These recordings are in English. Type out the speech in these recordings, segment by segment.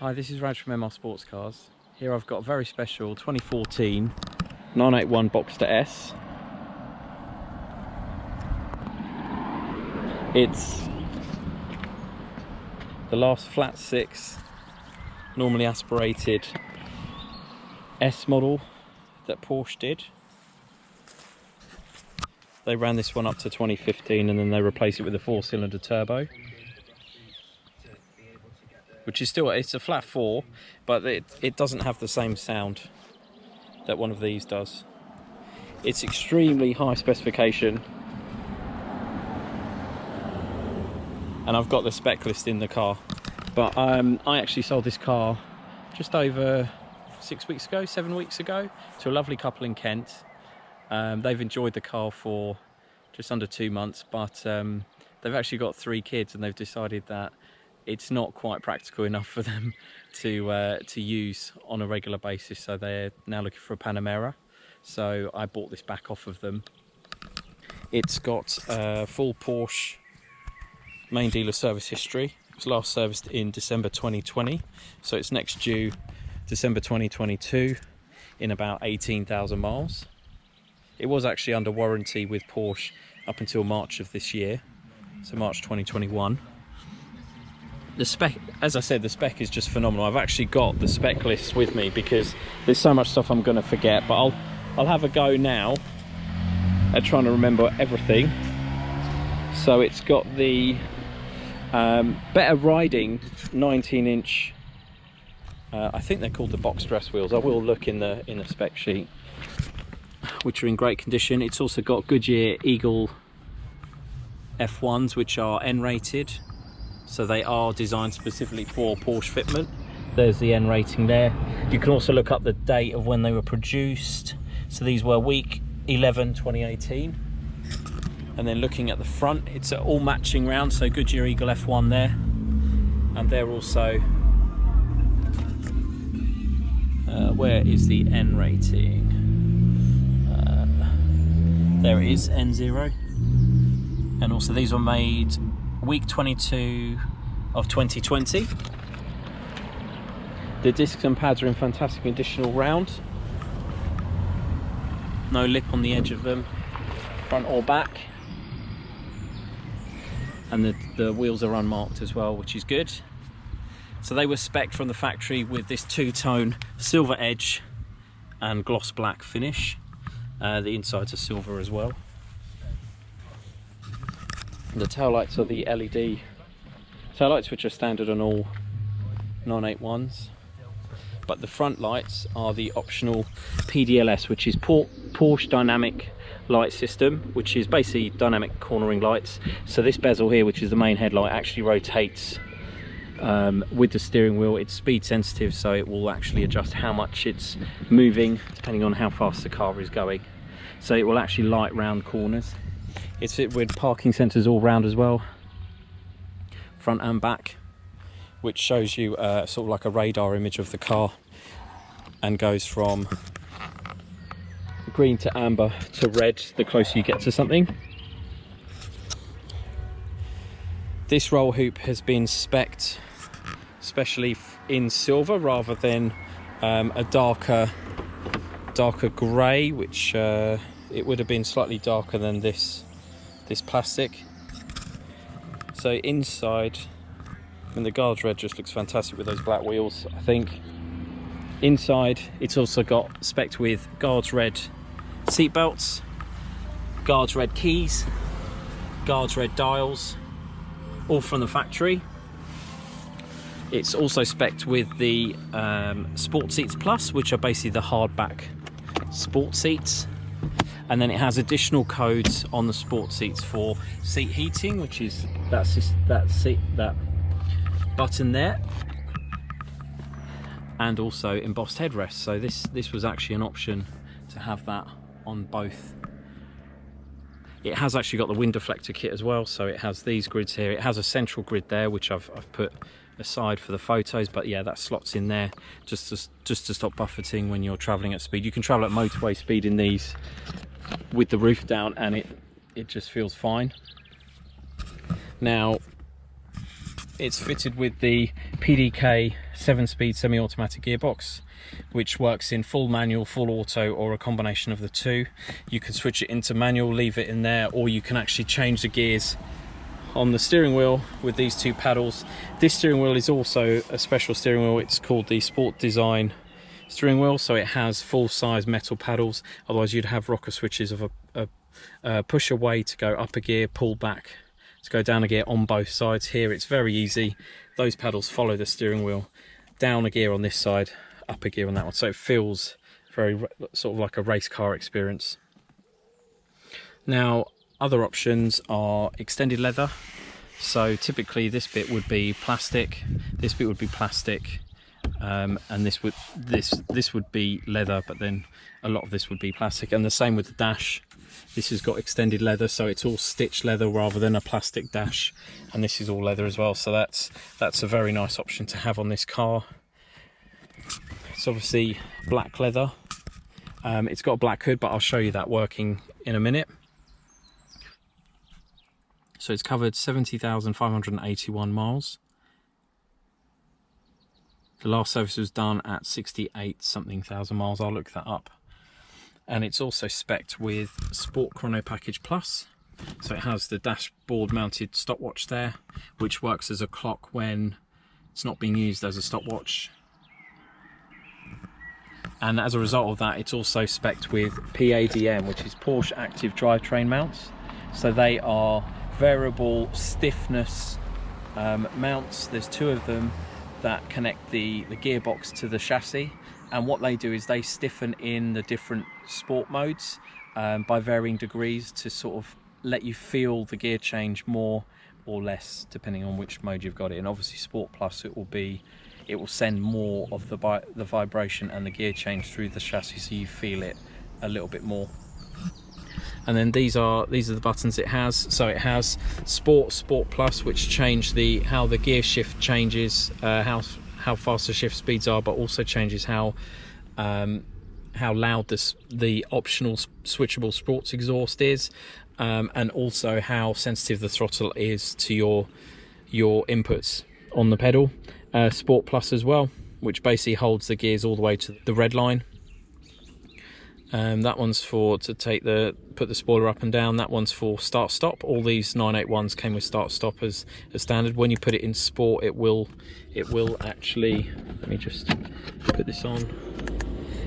Hi, this is Raj from MR Sportscars. Here I've got a very special 2014 981 Boxster S. It's the last flat six, normally aspirated S model that Porsche did. They ran this one up to 2015 and then they replaced it with a 4-cylinder turbo, which is still, it's a flat 4, but it doesn't have the same sound that one of these does. It's extremely high specification, and I've got the spec list in the car. But I actually sold this car just over 7 weeks ago to a lovely couple in Kent. They've enjoyed the car for just under 2 months, but they've actually got 3 kids and they've decided that it's not quite practical enough for them to use on a regular basis, so they're now looking for a Panamera. So I bought this back off of them. It's got full Porsche main dealer service history. It was last serviced in December 2020, so it's next due December 2022 in about 18,000 miles. It was actually under warranty with Porsche up until March of this year, so March 2021. The spec, as I said, the spec is just phenomenal. I've actually got the spec list with me because there's so much stuff I'm going to forget, but I'll have a go now at trying to remember everything. So it's got the better riding 19-inch, I think they're called the Boxster S wheels. I will look in the spec sheet, which are in great condition. It's also got Goodyear Eagle F1s, which are N-rated. So they are designed specifically for Porsche fitment. There's the N rating there. You can also look up the date of when they were produced. So these were week 11 2018. And then looking at the front, it's all matching round. So Goodyear Eagle F1 there, and they're also where is the N rating? There it is, N0. And also these were made week 22 of 2020. The discs and pads are in fantastic condition all round. No lip on the edge of them, front or back. And the wheels are unmarked as well, which is good. So they were spec'd from the factory with this 2-tone silver edge and gloss black finish. The insides are silver as well. The taillights are the LED taillights, which are standard on all 981s. But the front lights are the optional PDLS, which is Porsche Dynamic Light System, which is basically dynamic cornering lights. So this bezel here, which is the main headlight, actually rotates with the steering wheel. It's speed sensitive, so it will actually adjust how much it's moving depending on how fast the car is going. So it will actually light round corners. It's fit with parking sensors all round as well, front and back, which shows you sort of like a radar image of the car and goes from green to amber to red the closer you get to something. This roll hoop has been spec'd especially in silver rather than a darker grey, which it would have been slightly darker than this plastic. So inside, and the guards red just looks fantastic with those black wheels. I think inside it's also got spec'd with guards red seatbelts, guards red keys, guards red dials, all from the factory. It's also spec'd with the Sport Seats Plus, which are basically the hardback sport seats. And then it has additional codes on the sport seats for seat heating, which is that button there, and also embossed headrests. So this was actually an option to have that on both. It has actually got the wind deflector kit as well, so it has these grids here. It has a central grid there, which I've put aside for the photos, but yeah, that slots in there just to stop buffeting when you're traveling at speed. You can travel at motorway speed in these with the roof down, and it just feels fine. Now it's fitted with the PDK 7-speed semi-automatic gearbox, which works in full manual, full auto, or a combination of the two. You can switch it into manual, leave it in there, or you can actually change the gears on the steering wheel with these two paddles. This steering wheel is also a special steering wheel. It's called the Sport Design steering wheel, so it has full-size metal paddles. Otherwise you'd have rocker switches of a push away to go up a gear, pull back to go down a gear on both sides. Here it's very easy. Those paddles follow the steering wheel, down a gear on this side, up a gear on that one, so it feels very sort of like a race car experience. Now, other options are extended leather. So typically this bit would be plastic, this bit would be plastic, and this would be leather, but then a lot of this would be plastic. And the same with the dash. This has got extended leather, so it's all stitched leather rather than a plastic dash, and this is all leather as well, so that's a very nice option to have on this car. It's obviously black leather. It's got a black hood, but I'll show you that working in a minute. So it's covered 70,581 miles. The last service was done at 68 something thousand miles. I'll look that up. And it's also spec'd with Sport Chrono Package Plus. So it has the dashboard mounted stopwatch there, which works as a clock when it's not being used as a stopwatch. And as a result of that, it's also spec'd with PADM, which is Porsche Active Drivetrain mounts. So they are variable stiffness mounts. There's two of them that connect the gearbox to the chassis, and what they do is they stiffen in the different sport modes by varying degrees to sort of let you feel the gear change more or less depending on which mode you've got it in. Obviously Sport Plus, it will send more of the vibration and the gear change through the chassis, so you feel it a little bit more. And then these are the buttons it has. So it has Sport Plus, which change how the gear shift changes, how fast the shift speeds are, but also changes how loud the optional switchable sports exhaust is, and also how sensitive the throttle is to your inputs on the pedal. Sport Plus as well, which basically holds the gears all the way to the red line. That one's for put the spoiler up and down. That one's for start stop. All these 981s came with start stop as standard. When you put it in sport, it will actually, let me just put this on.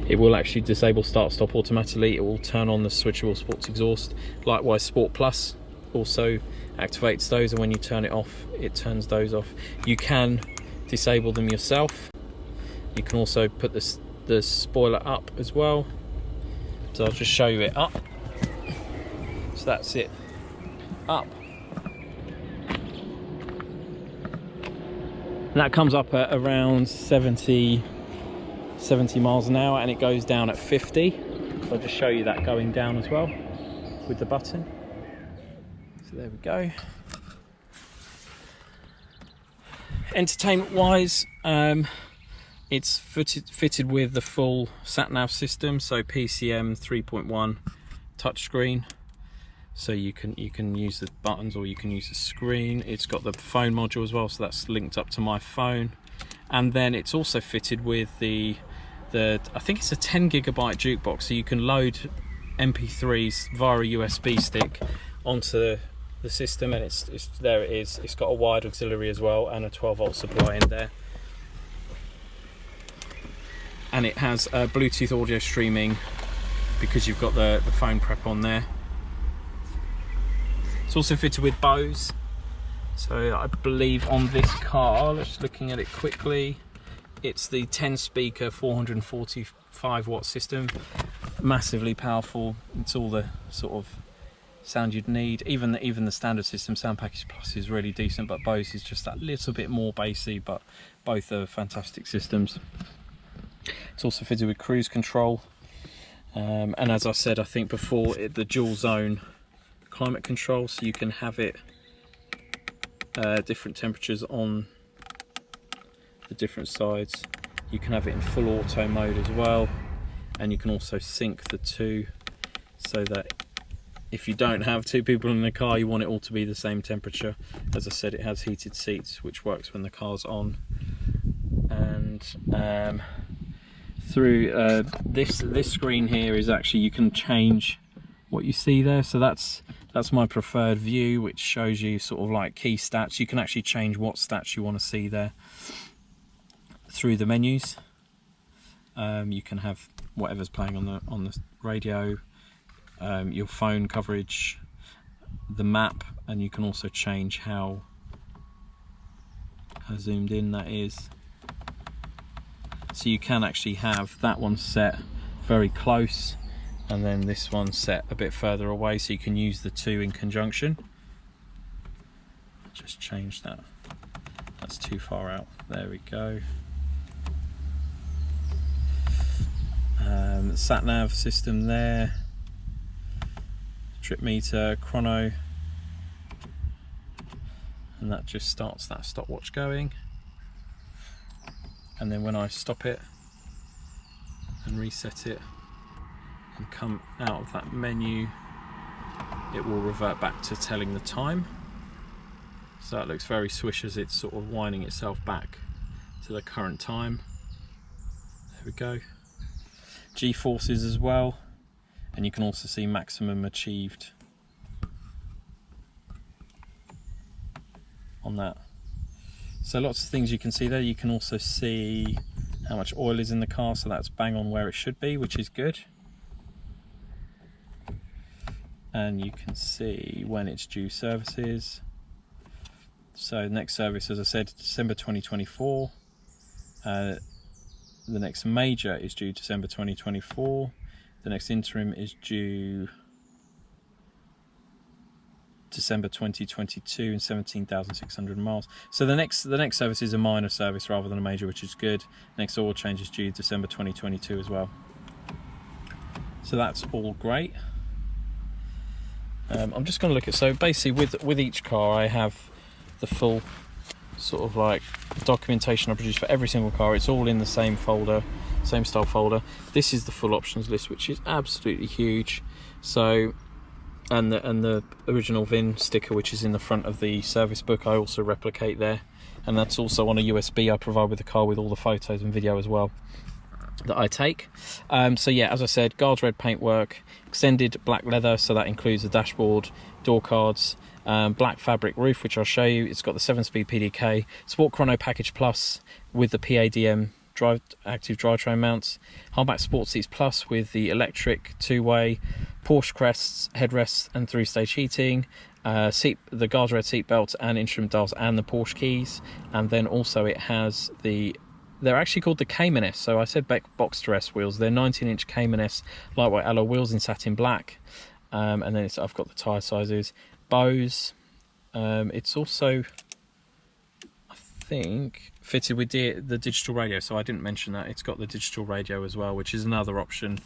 It will actually disable start stop automatically. It will turn on the switchable sports exhaust. Likewise, Sport Plus also activates those, and when you turn it off, it turns those off. You can disable them yourself. You can also put the spoiler up as well. So I'll just show you it up. So that's it, up. And that comes up at around 70 miles an hour, and it goes down at 50. So I'll just show you that going down as well with the button. So there we go. Entertainment wise, it's fitted with the full Nav System, so PCM 3.1 touchscreen. So you can use the buttons or you can use the screen. It's got the phone module as well, so that's linked up to my phone. And then it's also fitted with the I think it's a 10 gigabyte jukebox, so you can load MP3s via a USB stick onto the system, and there it is. It's got a wired auxiliary as well and a 12-volt supply in there. And it has Bluetooth audio streaming because you've got the phone prep on there. It's also fitted with BOSE. So I believe on this car, just looking at it quickly, it's the 10 speaker 445 watt system. Massively powerful. It's all the sort of sound you'd need. Even the standard system, Sound Package Plus, is really decent, but BOSE is just that little bit more bassy, but both are fantastic systems. It's also fitted with cruise control, and as I said, I think before, the dual zone climate control, so you can have it different temperatures on the different sides. You can have it in full auto mode as well, and you can also sync the two so that if you don't have two people in the car, you want it all to be the same temperature. As I said, it has heated seats, which works when the car's on. And through this screen here is actually, you can change what you see there. So that's my preferred view, which shows you sort of like key stats. You can actually change what stats you want to see there through the menus. You can have whatever's playing on the radio, your phone coverage, the map, and you can also change how zoomed in that is. So you can actually have that one set very close and then this one set a bit further away, so you can use the two in conjunction. Just change that, that's too far out, there we go. Sat Nav system there, trip meter, chrono, and that just starts that stopwatch going. And then when I stop it and reset it and come out of that menu, it will revert back to telling the time. So that looks very swish as it's sort of winding itself back to the current time. There we go. G-forces as well, and you can also see maximum achieved on that. So lots of things you can see there. You can also see how much oil is in the car, so that's bang on where it should be, which is good. And you can see when it's due services. So next service, as I said, December 2024. The next major is due December 2024. The next interim is due December 2022 and 17,600 miles. So the next service is a minor service rather than a major, which is good. Next oil change is due December 2022 as well. So that's all great. I'm just going to look at, so basically with each car I have the full sort of like documentation I produce for every single car. It's all in the same folder, same style folder. This is the full options list, which is absolutely huge. So and the original VIN sticker, which is in the front of the service book, I also replicate there, and that's also on a USB I provide with the car with all the photos and video as well that I take. So yeah, as I said, guards red paintwork, extended black leather, so that includes the dashboard, door cards, black fabric roof, which I'll show you. It's got the 7-speed PDK, Sport Chrono Package Plus with the PADM active drivetrain mounts, Hardback Sports Seats Plus with the electric two-way, Porsche crests, headrests and 3-stage heating, the guards red seat belts and instrument dials and the Porsche keys. And then also it has they're actually called the Cayman S, so I said Boxster S wheels. They're 19-inch Cayman S lightweight alloy wheels in satin black, and then I've got the tyre sizes. BOSE, it's also, I think, fitted with the digital radio, so I didn't mention that. It's got the digital radio as well, which is another option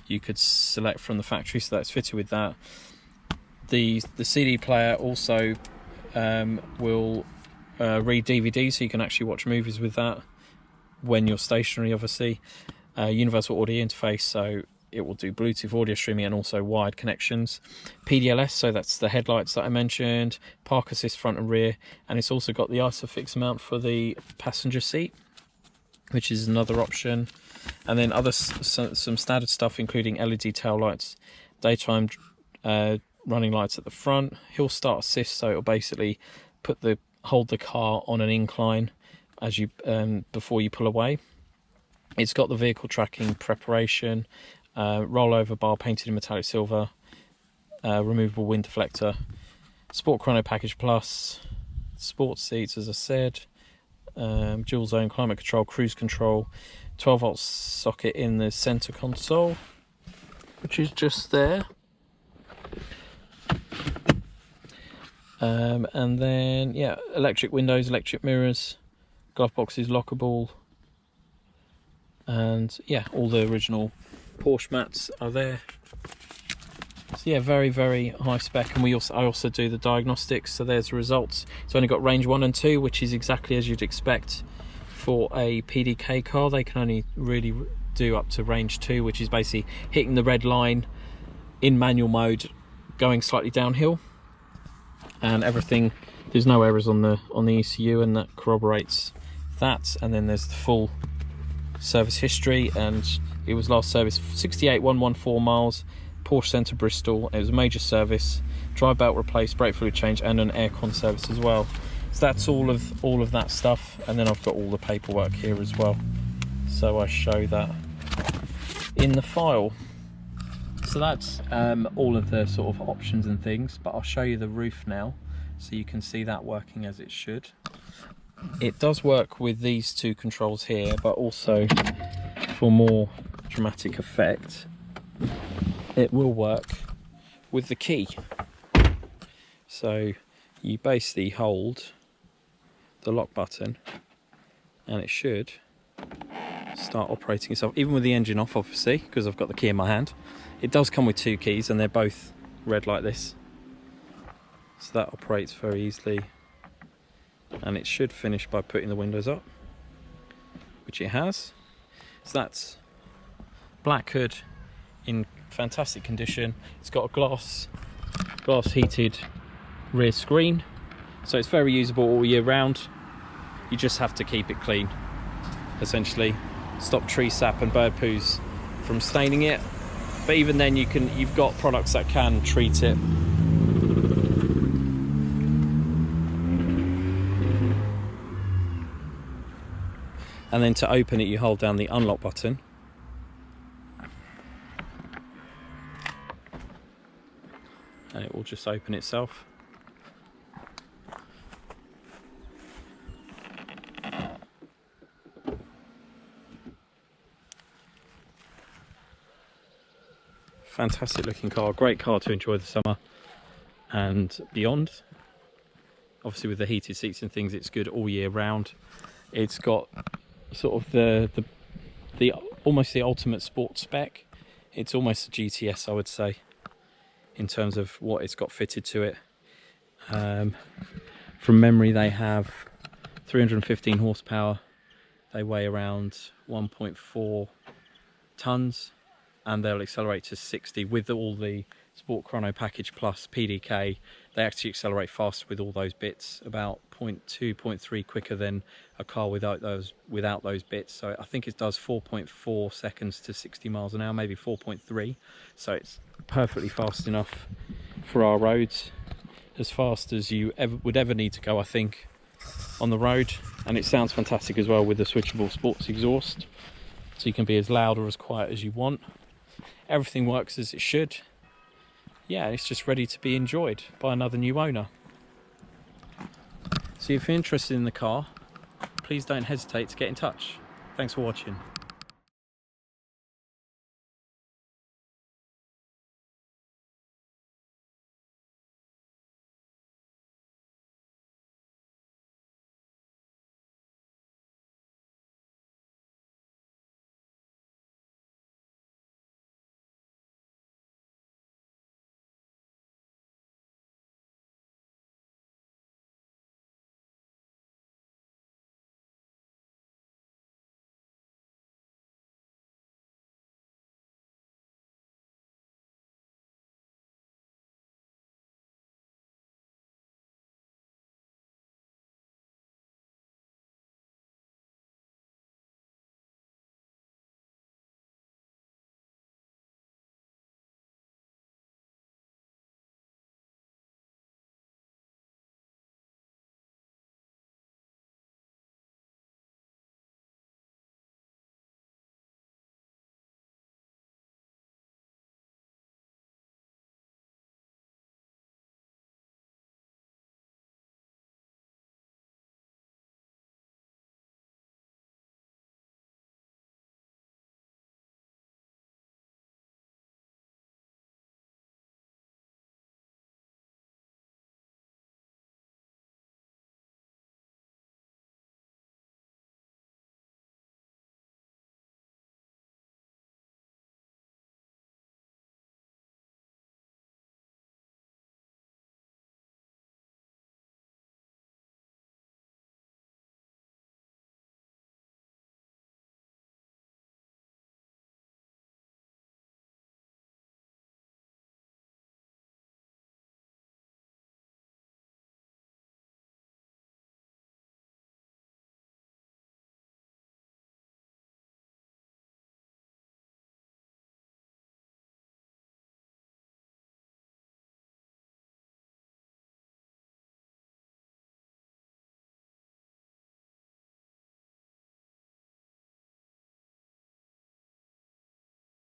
you could select from the factory, so that's fitted with that. The CD player also will read DVDs, so you can actually watch movies with that when you're stationary, obviously. Universal audio interface, so it will do Bluetooth audio streaming and also wired connections. PDLS, so that's the headlights that I mentioned, park assist front and rear, and it's also got the ISOFIX mount for the passenger seat, which is another option. And then some standard stuff, including LED tail lights, daytime running lights at the front, hill start assist, so it'll basically hold the car on an incline as you before you pull away. It's got the vehicle tracking preparation, rollover bar painted in metallic silver, removable wind deflector, Sport Chrono Package Plus, sports seats, as I said, dual zone climate control, cruise control, 12-volt socket in the center console, which is just there. And then, yeah, electric windows, electric mirrors, glove box is lockable, and yeah, all the original Porsche mats are there. So yeah, very, very high spec. And I also do the diagnostics, so there's the results. It's only got range 1 and 2, which is exactly as you'd expect for a PDK car. They can only really do up to range 2, which is basically hitting the red line in manual mode going slightly downhill, and everything, there's no errors on the ECU, and that corroborates that. And then there's the full service history, and it was last serviced 68,114 miles, Porsche Centre, Bristol. It was a major service, drive belt replaced, brake fluid change, and an aircon service as well. So that's all of that stuff. And then I've got all the paperwork here as well, so I show that in the file. So that's all of the sort of options and things, but I'll show you the roof now so you can see that working as it should. It does work with these two controls here, but also for more dramatic effect, it will work with the key. So you basically hold the lock button and it should start operating itself, even with the engine off, obviously, because I've got the key in my hand. It does come with two keys and they're both red like this, so that operates very easily. And it should finish by putting the windows up, which it has. So that's black hood in fantastic condition. It's got a glass heated rear screen, so it's very usable all year round. You just have to keep it clean, essentially. Stop tree sap and bird poos from staining it, but even then you've got products that can treat it. And then to open it, you hold down the unlock button, and it will just open itself. Fantastic looking car, great car to enjoy the summer and beyond. Obviously with the heated seats and things, it's good all year round. It's got sort of the almost the ultimate sport spec. It's almost a GTS, I would say, in terms of what it's got fitted to it. From memory, they have 315 horsepower. They weigh around 1.4 tons. And they'll accelerate to 60 with all the Sport Chrono Package Plus PDK. They actually accelerate fast with all those bits, about 0.2, 0.3 quicker than a car without those bits. So I think it does 4.4 seconds to 60 miles an hour, maybe 4.3. So it's perfectly fast enough for our roads, as fast as you would ever need to go, I think, on the road. And it sounds fantastic as well with the switchable sports exhaust, so you can be as loud or as quiet as you want. Everything works as it should. Yeah, it's just ready to be enjoyed by another new owner. So if you're interested in the car, please don't hesitate to get in touch. Thanks for watching.